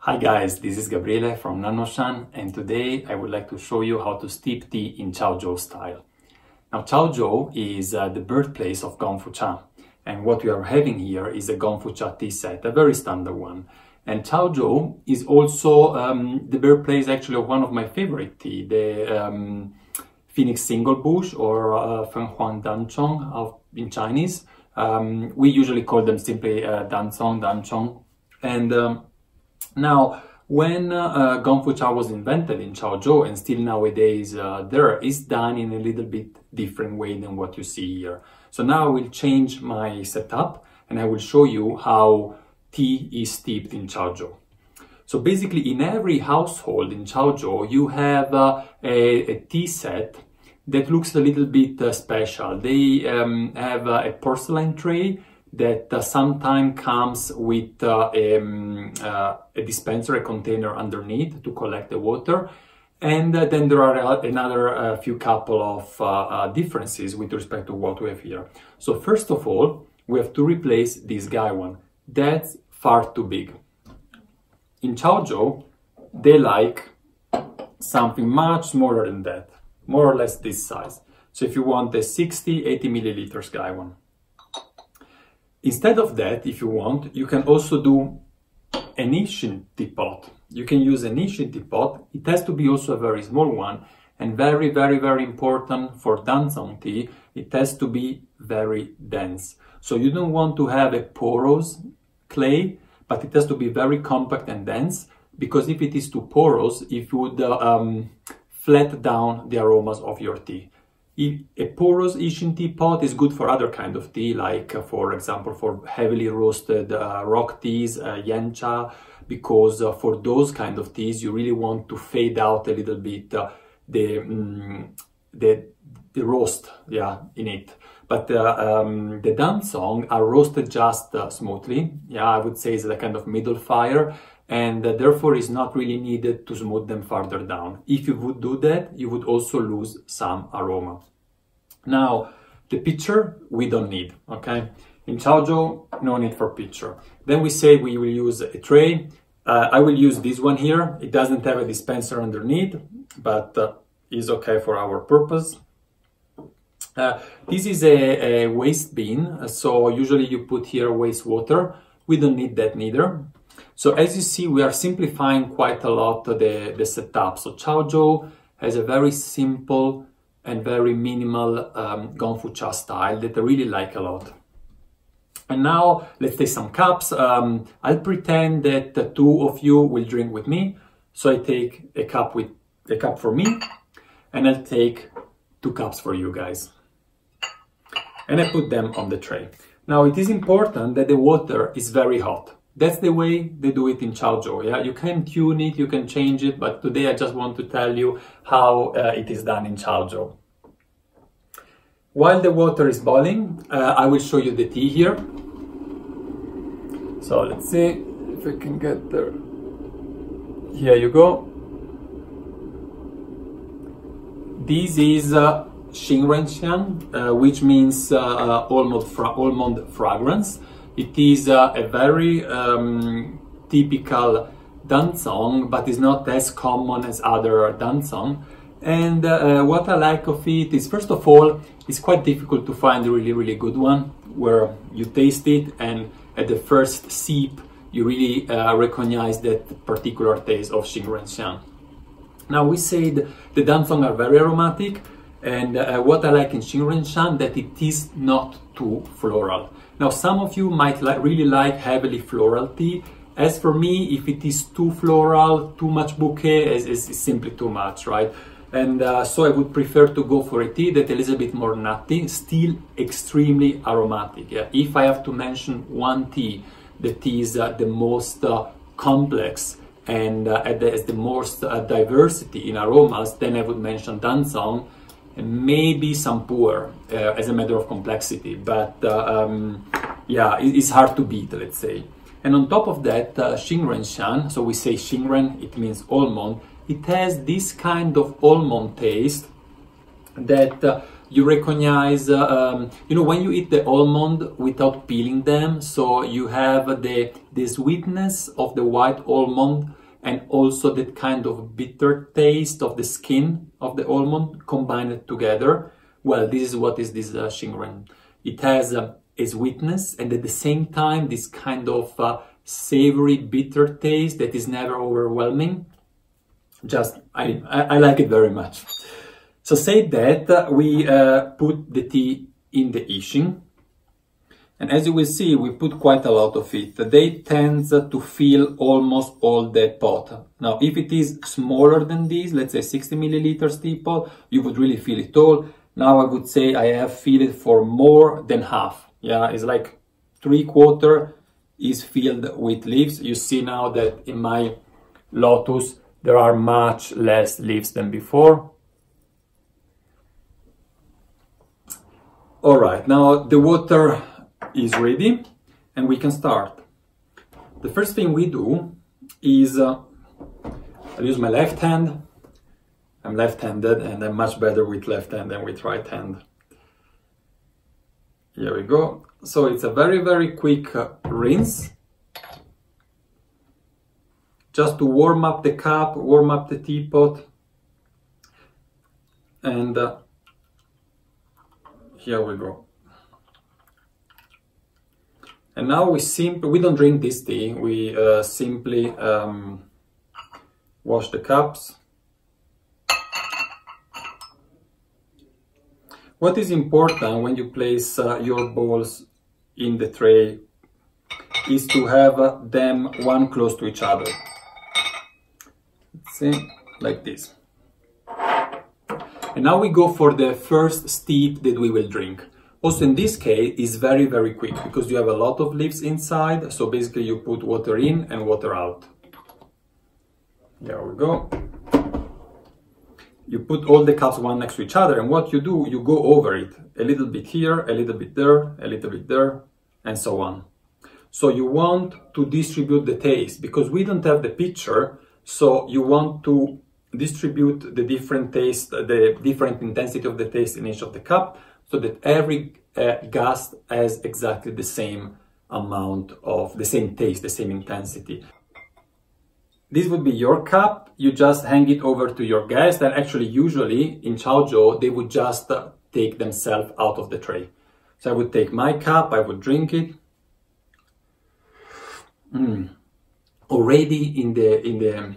Hi guys, this is Gabriele from Nanoshan, and today I would like to show you how to steep tea in Chaozhou style. Now Chaozhou is the birthplace of Gongfu Cha, and what we are having here is a Gongfu Cha tea set, a very standard one. And Chaozhou is also the birthplace actually of one of my favorite tea, the Phoenix Single Bush or Fenghuang Danchong in Chinese. We usually call them simply Danchong. And now, when Gongfu Cha was invented in Chaozhou and still nowadays there, is done in a little bit different way than what you see here. So now I will change my setup and I will show you how tea is steeped in Chaozhou. So basically in every household in Chaozhou you have a tea set that looks a little bit special. They have a porcelain tray that sometimes comes with a dispenser, a container underneath to collect the water. And then there are another few couple of differences with respect to what we have here. So first of all, we have to replace this guy one. That's far too big. In Chaozhou, they like something much smaller than that, more or less this size. So if you want a 60-80 milliliters guy one. Instead of that, if you want, you can also do an Ishin teapot. You can use an Ishin teapot. It has to be also a very small one, and very, very, very important for Danzong tea, it has to be very dense. So you don't want to have a porous clay, but it has to be very compact and dense, because if it is too porous, it would flat down the aromas of your tea. A porous Ishin teapot is good for other kind of tea, like for example for heavily roasted rock teas, yancha, because for those kind of teas you really want to fade out a little bit the roast, in it. But the Danzong are roasted just smoothly. I would say it's a kind of middle fire, and therefore is not really needed to smooth them further down. If you would do that, you would also lose some aroma. Now, the pitcher we don't need, okay? In Chaozhou, no need for pitcher. Then we say we will use a tray. I will use this one here. It doesn't have a dispenser underneath, but is okay for our purpose. This is a waste bin, so usually you put here wastewater. We don't need that neither. So as you see, we are simplifying quite a lot the setup. So Chaozhou has a very simple and very minimal Gongfu Cha style that I really like a lot. And now let's take some cups. I'll pretend that the two of you will drink with me. So I take a cup for me, and I'll take 2 cups for you guys. And I put them on the tray. Now it is important that the water is very hot. That's the way they do it in Chaozhou. You can tune it, you can change it, but today I just want to tell you how it is done in Chaozhou. While the water is boiling, I will show you the tea here. So let's see if I can get there. Here you go. This is Xingrenxiang, which means almond fragrance. It is a very typical Danzong, but is not as common as other Danzong. And what I like of it is, first of all, it's quite difficult to find a really, really good one where you taste it and at the first sip you really recognize that particular taste of Xingrenxiang. Now we said the Danzong are very aromatic, and what I like in Xingrenxiang that it is not too floral. Now, some of you might really like heavily floral tea. As for me, if it is too floral, too much bouquet, is simply too much, right? And so I would prefer to go for a tea that is a little bit more nutty, still extremely aromatic. If I have to mention one tea that is the most complex and has the most diversity in aromas, then I would mention Danzong. And maybe some pu'er as a matter of complexity, but it's hard to beat, let's say. And on top of that, Xingrenxiang, so we say Xingren, it means almond. It has this kind of almond taste that you recognize, you know, when you eat the almond without peeling them, so you have the sweetness of the white almond and also that kind of bitter taste of the skin of the almond combined together. Well, this is what is this Xingren. It has a sweetness and at the same time this kind of savory bitter taste that is never overwhelming. Just, I like it very much. So say that we put the tea in the Yixing. And as you will see, we put quite a lot of it. They tend to fill almost all the pot. Now, if it is smaller than this, let's say 60 milliliters teapot, you would really fill it all. Now I would say I have filled it for more than half. Yeah, it's like 3/4 is filled with leaves. You see now that in my lotus, there are much less leaves than before. All right, now the water is ready and we can start. The first thing we do is I'll use my left hand. I'm left-handed and I'm much better with left hand than with right hand. Here we go. So it's a very, very quick rinse. Just to warm up the cup, warm up the teapot. And here we go. And now we don't drink this tea, we simply wash the cups. What is important when you place your bowls in the tray is to have them one close to each other. See, like this. And now we go for the first steep that we will drink. Also in this case, it's very, very quick because you have a lot of leaves inside. So basically you put water in and water out. There we go. You put all the cups one next to each other and what you do, you go over it. A little bit here, a little bit there, a little bit there, and so on. So you want to distribute the taste because we don't have the picture. So you want to distribute the different taste, the different intensity of the taste in each of the cup, so that every gust has exactly the same amount of the same taste, the same intensity. This would be your cup. You just hang it over to your guest, and actually usually in Chaozhou they would just take themselves out of the tray. So I would take my cup, I would drink it. Already in the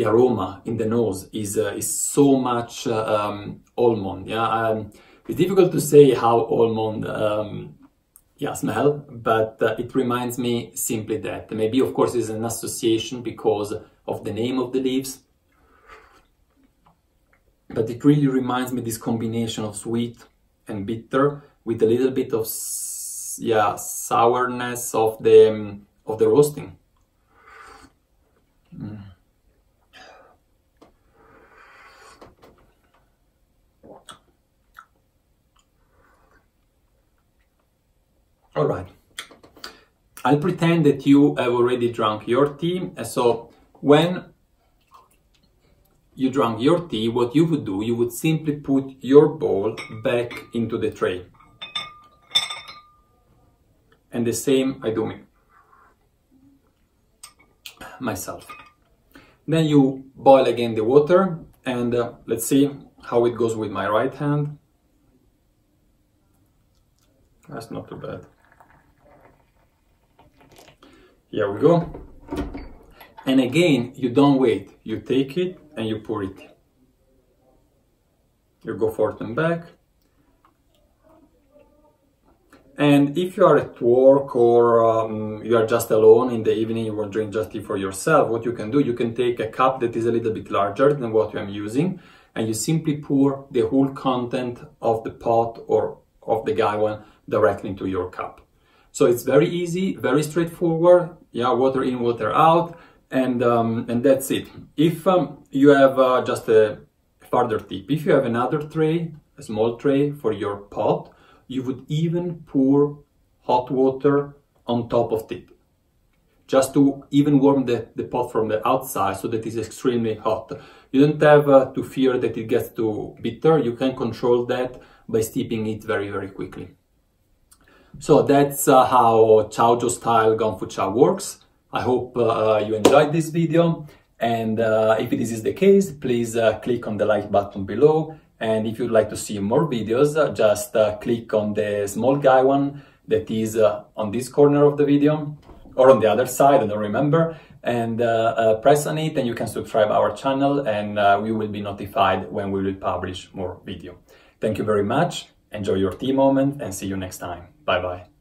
aroma in the nose is so much almond. Yeah, it's difficult to say how almond smell, but it reminds me simply that. Maybe of course it's an association because of the name of the leaves, but it really reminds me this combination of sweet and bitter with a little bit of sourness of the roasting. All right, I'll pretend that you have already drunk your tea. So when you drank your tea, what you would do, you would simply put your bowl back into the tray. And the same I do myself. Then you boil again the water and let's see how it goes with my right hand. That's not too bad. Here we go. And again, you don't wait. You take it and you pour it. You go forth and back. And if you are at work or you are just alone in the evening, you want to drink just tea for yourself, what you can do, you can take a cup that is a little bit larger than what I'm using, and you simply pour the whole content of the pot or of the gaiwan directly into your cup. So it's very easy, very straightforward. Yeah, water in, water out, and that's it. If you have just a further tip, if you have another tray, a small tray for your pot, you would even pour hot water on top of it. just to even warm the pot from the outside so that it's extremely hot. You don't have to fear that it gets too bitter. You can control that by steeping it very, very quickly. So that's how Chaozhou style Gongfu Cha works. I hope you enjoyed this video, and if this is the case, please click on the like button below, and if you'd like to see more videos, just click on the small guy one that is on this corner of the video, or on the other side, I don't remember, and press on it and you can subscribe our channel, and we will be notified when we will publish more video. Thank you very much, enjoy your tea moment, and see you next time. Bye bye.